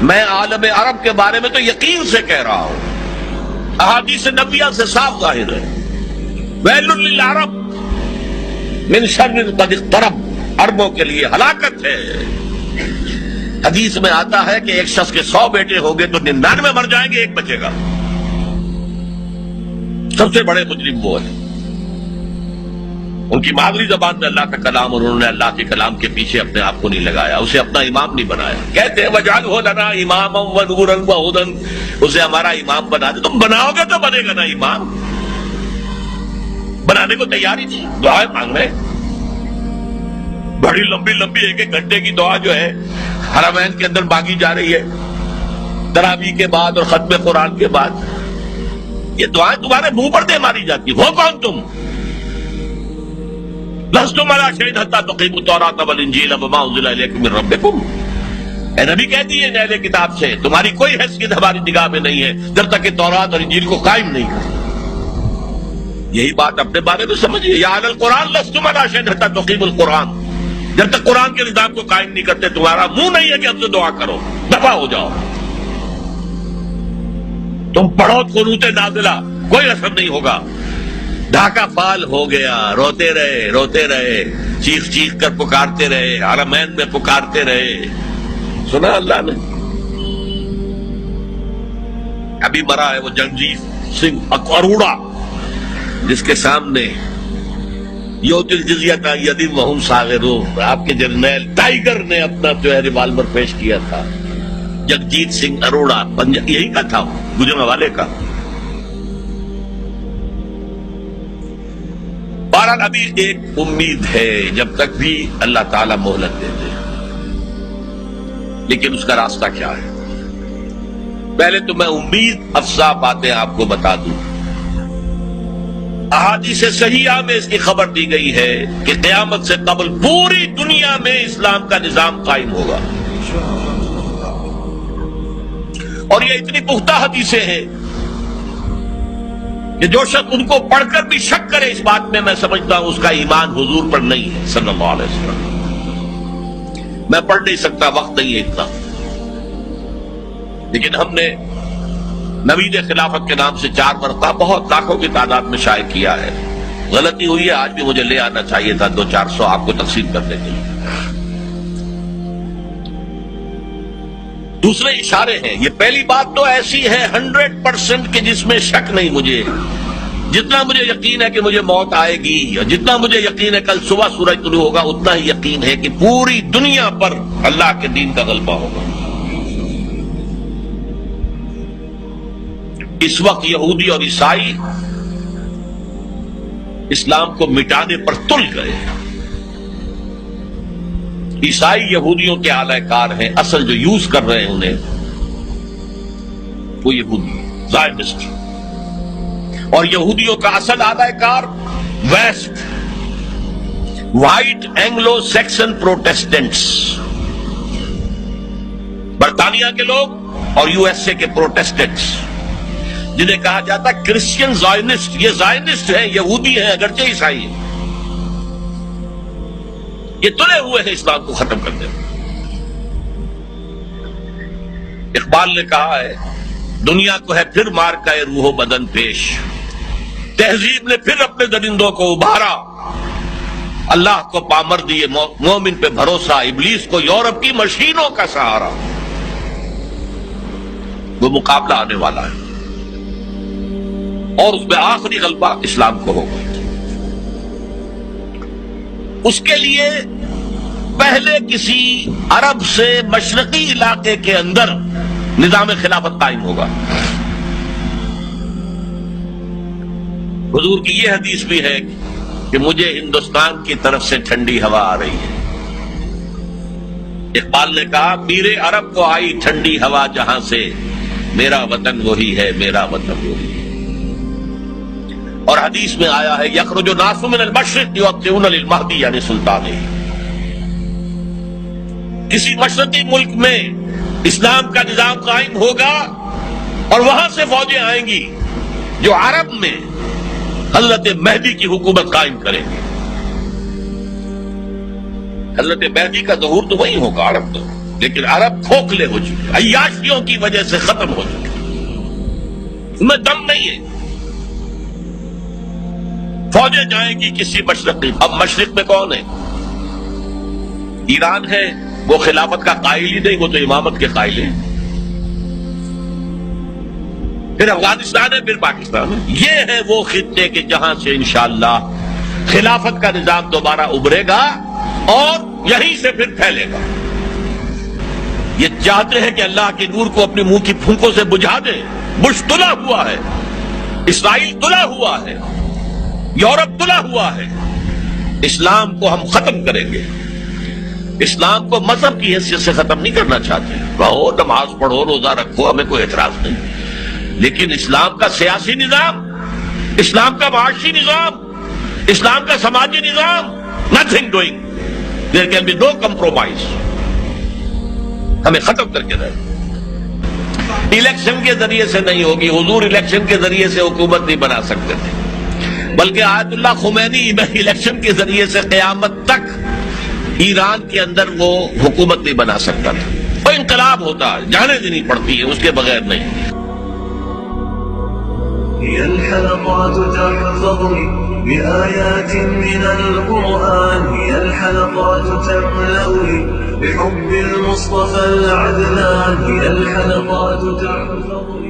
میں عالم عرب کے بارے میں تو یقین سے کہہ رہا ہوں، احادیث نبویہ سے صاف ظاہر ہے، ویل للعرب من شر قد اقترب، عربوں کے لیے ہلاکت ہے۔ حدیث میں آتا ہے کہ ایک شخص کے 100 بیٹے ہوں گے تو 99 مر جائیں گے، ایک بچے گا۔ سب سے بڑے مجرم وہ ہیں، ان کی مادری زبان میں اللہ کا کلام، اور انہوں نے اللہ کے کلام کے پیچھے اپنے آپ کو نہیں لگایا، اسے اپنا امام نہیں بنایا۔ کہتے ہیں وَاجْعَلْهُ لَنَا إِمَامًا وَنُورًا وَهُدًى، اسے ہمارا امام بنا دے۔ تم بناؤ گے تو بنے گا نا امام، بنانے کو تیار ہی نہیں، دعائیں مانگ رہے، بڑی لمبی لمبی ایک ایک گھنٹے کی دعا جو ہے حرمین کے اندر مانگی جا رہی ہے، تراویح کے بعد اور ختم قرآن کے بعد، یہ دعائیں تمہارے منہ پر دے ماری جاتی۔ ہو کون تم؟ لستم علی شیء حتی تقیموا التوراۃ والانجیل وما انزل الیکم من ربکم، اے نبی کہہ دیے اہل کتاب سے تمہاری کوئی حیثیت ہماری نگاہ میں نہیں ہے جب تک کہ تورات اور انجیل کو قائم نہیں کرتے۔ یہی بات اپنے بارے میں سمجھیے، یا اہل القرآن لستم علی شیء حتی تقیموا القرآن، جب تک قرآن کے نظام کو قائم نہیں کرتے تمہارا منہ نہیں ہے کہ ہم سے دعا کرو، دفع ہو جاؤ۔ تم پڑھو قنوت نازلہ، کوئی اثر نہیں ہوگا۔ ڈھاکہ فال ہو گیا، روتے رہے، چیخ چیخ کر پکارتے رہے، حرمین میں پکارتے رہے، سنا اللہ نے۔ ابھی مرا ہے وہ جگجیت سنگھ اروڑا، جس کے سامنے یؤتی الجزیۃ عن ید وہم صاغرون، آپ کے جرنیل ٹائیگر نے اپنا جو ہے ریوالور پیش کیا تھا۔ جگجیت سنگھ اروڑا یہی کا تھا، گجرانوالے کا۔ بہرحال ابھی ایک امید ہے، جب تک بھی اللہ تعالیٰ مہلت دیتے ہیں، لیکن اس کا راستہ کیا ہے؟ پہلے تو میں امید افزا باتیں آپ کو بتا دوں۔ احادیث صحیحہ میں اس کی خبر دی گئی ہے کہ قیامت سے قبل پوری دنیا میں اسلام کا نظام قائم ہوگا، اور یہ اتنی پختہ حدیثیں ہیں کہ جو شخص ان کو پڑھ کر بھی شک کرے اس بات میں سمجھتا ہوں اس کا ایمان حضور پر نہیں ہے صلی اللہ علیہ وسلم۔ میں پڑھ نہیں سکتا، وقت نہیں ہے اتنا، لیکن ہم نے نوید خلافت کے نام سے 4 مرتبہ بہت لاکھوں کی تعداد میں شائع کیا ہے۔ غلطی ہوئی ہے، آج بھی مجھے لے آنا چاہیے تھا 200-400 آپ کو تقسیم کرنے کے لیے۔ دوسرے اشارے ہیں، یہ پہلی بات تو ایسی ہے 100% کہ جس میں شک نہیں مجھے، جتنا مجھے یقین ہے کہ مجھے موت آئے گی، اور جتنا مجھے یقین ہے کل صبح سورج طلوع ہوگا، اتنا ہی یقین ہے کہ پوری دنیا پر اللہ کے دین کا غلبہ ہوگا۔ اس وقت یہودی اور عیسائی اسلام کو مٹانے پر تل گئے ہیں۔ عیسائی یہودیوں کے اعلی کار ہیں، اصل جو یوز کر رہے ہیں انہیں وہ یہودی زائنسٹ، اور یہودیوں کا اصل اعلی کار west, white Anglo Saxon Protestants, برطانیہ کے لوگ اور یو ایس اے کے پروٹیسٹنٹس، جنہیں کہا جاتا ہے کرسچین زائنسٹ۔ یہ زائنسٹ ہیں، یہودی ہیں اگرچہ عیسائی ہیں، یہ تلے ہوئے ہیں اسلام کو ختم کرنے میں۔ اقبال نے کہا ہے دنیا کو ہے پھر مار کا روح و بدن پیش، تہذیب نے پھر اپنے درندوں کو ابھارا، اللہ کو پامر دیے مومن پہ بھروسہ، ابلیس کو یورپ کی مشینوں کا سہارا۔ وہ مقابلہ آنے والا ہے، اور اس میں آخری غلبہ اسلام کو ہوگا۔ اس کے لیے پہلے کسی عرب سے مشرقی علاقے کے اندر نظام خلافت قائم ہوگا۔ حضور کی یہ حدیث بھی ہے کہ مجھے ہندوستان کی طرف سے ٹھنڈی ہوا آ رہی ہے۔ اقبال نے کہا میرے عرب کو آئی ٹھنڈی ہوا جہاں سے، میرا وطن وہی ہے، میرا وطن وہی ہے۔ اور حدیث میں آیا ہے یخرج الناس من المشرق یؤطئون للمہدی یعنی سلطان۔ کسی مشرقی ملک میں اسلام کا نظام قائم ہوگا اور وہاں سے فوجیں آئیں گی جو عرب میں حضرت مہدی کی حکومت قائم کریں گے۔ حضرت مہدی کا ظہور تو وہی ہوگا عرب تو، لیکن عرب کھوکھلے ہو چکے، عیاشیوں کی وجہ سے ختم ہو چکے، ان میں دم نہیں ہے۔ فوجیں جائیں گی کسی مشرق کی، اب مشرق میں کون ہے؟ ایران ہے، وہ خلافت کا قائل ہی نہیں، وہ تو امامت کے قائل ہے۔ پھر افغانستان ہے، پھر پاکستان ہے۔ یہ ہے وہ خطے کہ جہاں سے انشاءاللہ خلافت کا نظام دوبارہ ابھرے گا اور یہیں سے پھر پھیلے گا۔ یہ چاہتے ہیں کہ اللہ کے نور کو اپنے منہ کی پھونکوں سے بجھا دے۔ بش تلا ہوا ہے، اسرائیل تلا ہوا ہے، یورپ تلا ہوا ہے۔ اسلام کو ہم ختم کریں گے۔ اسلام کو مذہب کی حیثیت سے ختم نہیں کرنا چاہتے، رہو نماز پڑھو روزہ رکھو، ہمیں کوئی اعتراض نہیں، لیکن اسلام کا سیاسی نظام، اسلام کا معاشی نظام، اسلام کا سماجی نظام، nothing doing, there can be no compromise، ہمیں ختم کر کے رہے۔ الیکشن کے ذریعے سے نہیں ہوگی، حضور الیکشن کے ذریعے سے حکومت نہیں بنا سکتے تھے، بلکہ آیت اللہ خمینی الیکشن کے ذریعے سے قیامت تک ایران کے اندر وہ حکومت نہیں بنا سکتا تھا۔ وہ انقلاب ہوتا ہے، جانے دینی پڑتی ہے، اس کے بغیر نہیں۔ هي الحلقات تحفظني بآيات من القرآن، هي الحلقات تملأني بحب المصطفى العدنان، هي الحلقات تحفظني